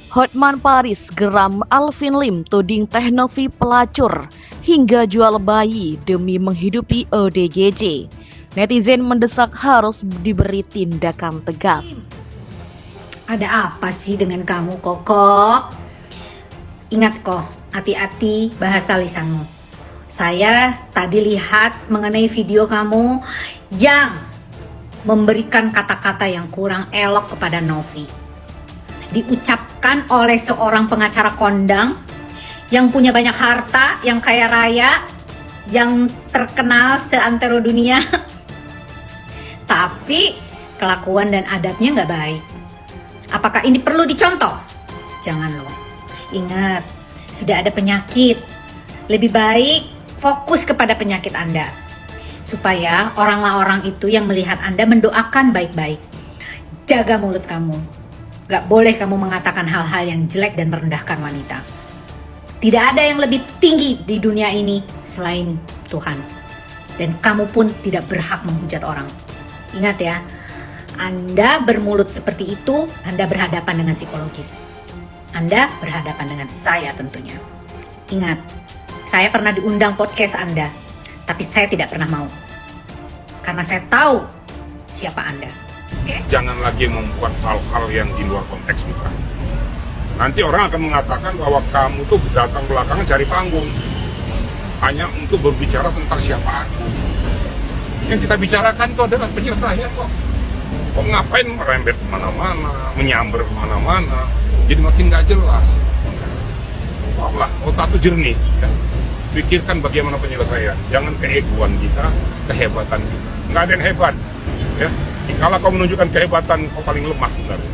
Hotman Paris geram Alvin Lim tuding Teknovi pelacur hingga jual bayi demi menghidupi ODGJ. Netizen mendesak harus diberi tindakan tegas. Ada apa sih dengan kamu, Koko? Ingat kok, hati-hati bahasa lisanmu. Saya tadi lihat mengenai video kamu yang memberikan kata-kata yang kurang elok kepada Novi. Diucapkan oleh seorang pengacara kondang yang punya banyak harta, yang kaya raya, yang terkenal seantero dunia. Tapi kelakuan dan adabnya nggak baik. Apakah ini perlu dicontoh? Jangan loh. Ingat, sudah ada penyakit. Lebih baik fokus kepada penyakit Anda. Supaya orang-orang itu yang melihat Anda mendoakan baik-baik. Jaga mulut kamu. Gak boleh kamu mengatakan hal-hal yang jelek dan merendahkan wanita. Tidak ada yang lebih tinggi di dunia ini selain Tuhan. Dan kamu pun tidak berhak menghujat orang. Ingat ya, Anda bermulut seperti itu, Anda berhadapan dengan psikologis. Anda berhadapan dengan saya tentunya. Ingat, saya pernah diundang podcast Anda, tapi saya tidak pernah mau. Karena saya tahu siapa Anda. Okay? Jangan lagi membuat hal-hal yang di luar konteks bukan. Nanti orang akan mengatakan bahwa kamu tuh datang belakangan cari panggung hanya untuk berbicara tentang siapa aku. Yang kita bicarakan itu adalah penyelesaian kok. Kok ngapain merembet kemana-mana, menyamber kemana-mana, jadi makin nggak jelas. Wah, otak itu jernih. Ya. Pikirkan bagaimana penyelesaian. Jangan keegoan kita, kehebatan kita. Nggak ada yang hebat. Ya. Kalau kau menunjukkan kehebatan, kau paling lemah sebenarnya.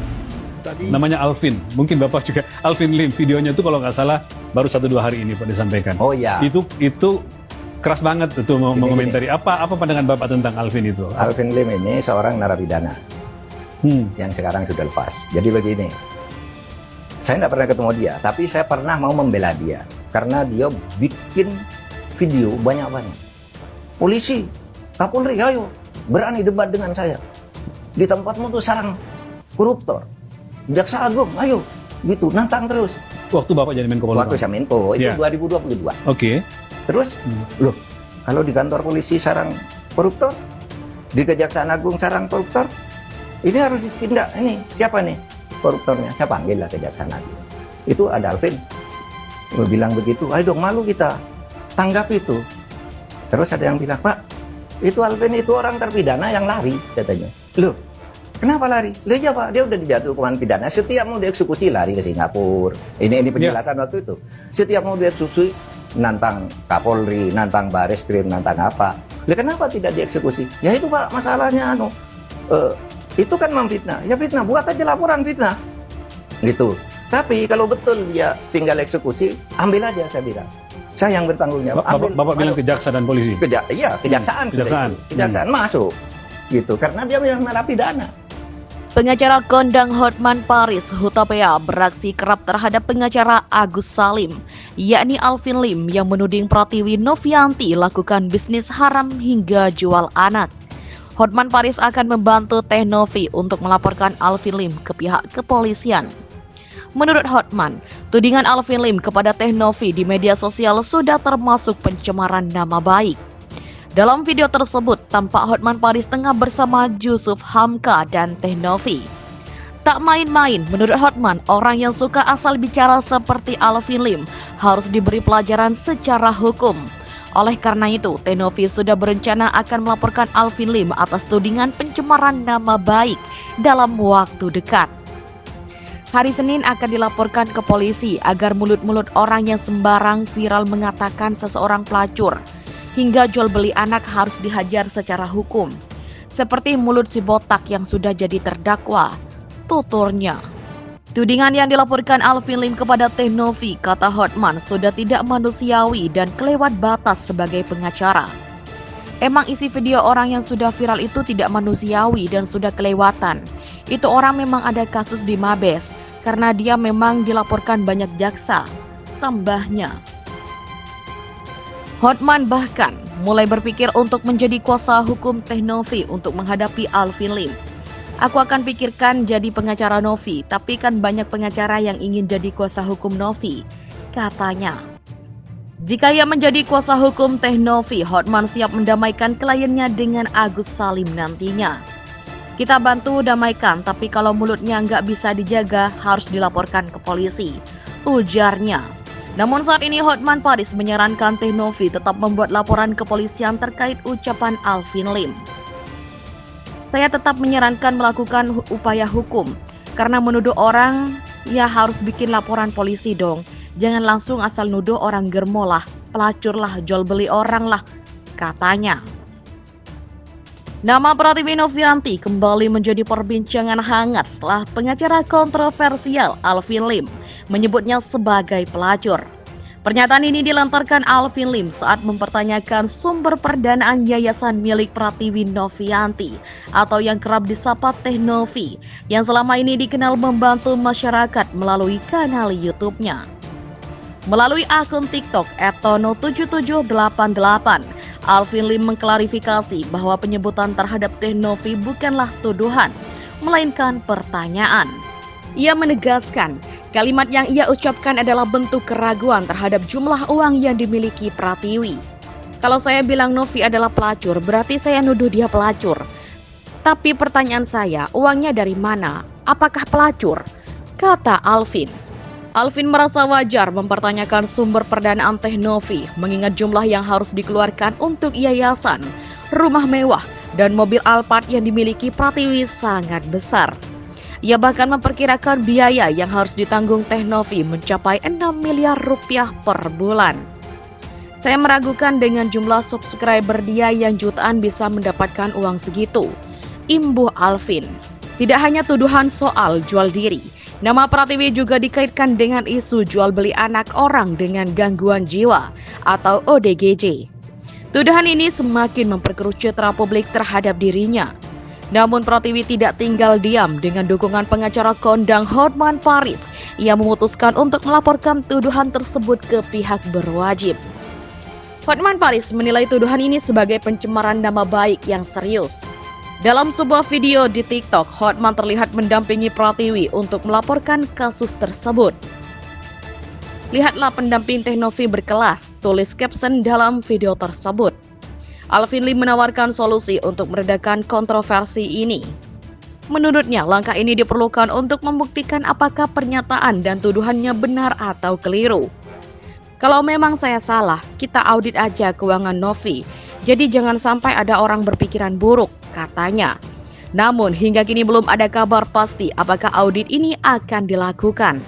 Namanya Alvin, mungkin Bapak juga Alvin Lim. Videonya itu kalau nggak salah baru 1-2 hari ini Pak disampaikan. Oh iya. Itu keras banget itu mengomentari. Apa pandangan Bapak tentang Alvin itu? Alvin Lim ini seorang narapidana yang sekarang sudah lepas. Jadi begini, saya nggak pernah ketemu dia, tapi saya pernah mau membela dia karena dia bikin video banyak-banyak. Polisi, Kapolri, ayo berani debat dengan saya. Di tempatmu tuh sarang koruptor. Jaksa Agung, ayo, gitu, nantang terus. Waktu Bapak jadi Menko Polhukam? Waktu saya Menko, itu 2022. Oke. Terus, loh, kalau di kantor polisi sarang koruptor, di Kejaksaan Agung sarang koruptor, ini harus ditindak. Ini, siapa nih koruptornya? Saya panggil lah Kejaksaan Agung. Itu ada Alvin. Gue bilang begitu, ayo dong malu kita. Tanggap itu. Terus ada yang bilang, Pak, itu Alvin itu orang terpidana yang lari, katanya. Loh, kenapa lari? Loh ya Pak, dia udah dijatuh hukuman pidana. Setiap mau dieksekusi lari ke Singapura. Ini penjelasan waktu itu. Setiap mau dieksekusi nantang Kapolri, nantang Bareskrim, nantang apa. Loh kenapa tidak dieksekusi? Ya itu Pak, masalahnya itu kan memfitnah. Ya fitnah, buat aja laporan fitnah. Gitu. Tapi kalau betul dia tinggal eksekusi, ambil aja saya bilang. Saya yang bertanggung jawab. Bapak bilang ke jaksa dan polisi? Iya, kejaksaan. Kejaksaan masuk. Gitu, karena dia memang narapidana. Pengacara kondang Hotman Paris Hutapea beraksi kerap terhadap pengacara Agus Salim, yakni Alvin Lim yang menuding Pratiwi Novianti lakukan bisnis haram hingga jual anak. Hotman Paris akan membantu Teh Novi untuk melaporkan Alvin Lim ke pihak kepolisian. Menurut Hotman, tudingan Alvin Lim kepada Teh Novi di media sosial sudah termasuk pencemaran nama baik. Dalam video tersebut, tampak Hotman Paris tengah bersama Yusuf Hamka dan Teh Novi. Tak main-main, menurut Hotman, orang yang suka asal bicara seperti Alvin Lim harus diberi pelajaran secara hukum. Oleh karena itu, Teh Novi sudah berencana akan melaporkan Alvin Lim atas tudingan pencemaran nama baik dalam waktu dekat. Hari Senin akan dilaporkan ke polisi agar mulut-mulut orang yang sembarang viral mengatakan seseorang pelacur hingga jual beli anak harus dihajar secara hukum. Seperti mulut si botak yang sudah jadi terdakwa, tuturnya. Tudingan yang dilaporkan Alvin Lim kepada Teh Novi, kata Hotman, sudah tidak manusiawi dan kelewat batas sebagai pengacara. Emang isi video orang yang sudah viral itu tidak manusiawi dan sudah kelewatan. Itu orang memang ada kasus di Mabes, karena dia memang dilaporkan banyak jaksa, tambahnya. Hotman bahkan mulai berpikir untuk menjadi kuasa hukum Teh Novi untuk menghadapi Alvin Lim. Aku akan pikirkan jadi pengacara Novi, tapi kan banyak pengacara yang ingin jadi kuasa hukum Novi, katanya. Jika ia menjadi kuasa hukum Teh Novi, Hotman siap mendamaikan kliennya dengan Agus Salim nantinya. Kita bantu damaikan, tapi kalau mulutnya nggak bisa dijaga, harus dilaporkan ke polisi, ujarnya. Namun saat ini Hotman Paris menyarankan Teh Novi tetap membuat laporan kepolisian terkait ucapan Alvin Lim. Saya tetap menyarankan melakukan upaya hukum, karena menuduh orang, ya harus bikin laporan polisi dong. Jangan langsung asal nuduh orang germo lah, pelacur lah, jual beli orang lah, katanya. Nama Pratiwi Novianti kembali menjadi perbincangan hangat setelah pengacara kontroversial Alvin Lim menyebutnya sebagai pelacur. Pernyataan ini dilontarkan Alvin Lim saat mempertanyakan sumber perdanaan yayasan milik Pratiwi Novianti atau yang kerap disapa Teh Novi yang selama ini dikenal membantu masyarakat melalui kanal YouTube-nya. Melalui akun TikTok @tono7788, Alvin Lim mengklarifikasi bahwa penyebutan terhadap Teh Novi bukanlah tuduhan, melainkan pertanyaan. Ia menegaskan, kalimat yang ia ucapkan adalah bentuk keraguan terhadap jumlah uang yang dimiliki Pratiwi. Kalau saya bilang Novi adalah pelacur, berarti saya nuduh dia pelacur. Tapi pertanyaan saya, uangnya dari mana? Apakah pelacur? Kata Alvin. Alvin merasa wajar mempertanyakan sumber perdanaan Teh Novi, mengingat jumlah yang harus dikeluarkan untuk yayasan, rumah mewah, dan mobil Alphard yang dimiliki Pratiwi sangat besar. Ia bahkan memperkirakan biaya yang harus ditanggung Teh Novi mencapai 6 miliar rupiah per bulan. Saya meragukan dengan jumlah subscriber dia yang jutaan bisa mendapatkan uang segitu, imbuh Alvin. Tidak hanya tuduhan soal jual diri, nama Pratiwi juga dikaitkan dengan isu jual beli anak orang dengan gangguan jiwa atau ODGJ. Tuduhan ini semakin memperkeruh citra publik terhadap dirinya. Namun Pratiwi tidak tinggal diam. Dengan dukungan pengacara kondang Hotman Paris, ia memutuskan untuk melaporkan tuduhan tersebut ke pihak berwajib. Hotman Paris menilai tuduhan ini sebagai pencemaran nama baik yang serius. Dalam sebuah video di TikTok, Hotman terlihat mendampingi Pratiwi untuk melaporkan kasus tersebut. Lihatlah pendamping Teh Novi berkelas, tulis caption dalam video tersebut. Alvin Lim menawarkan solusi untuk meredakan kontroversi ini. Menurutnya, langkah ini diperlukan untuk membuktikan apakah pernyataan dan tuduhannya benar atau keliru. Kalau memang saya salah, kita audit aja keuangan Novi. Jadi jangan sampai ada orang berpikiran buruk, katanya. Namun hingga kini belum ada kabar pasti apakah audit ini akan dilakukan.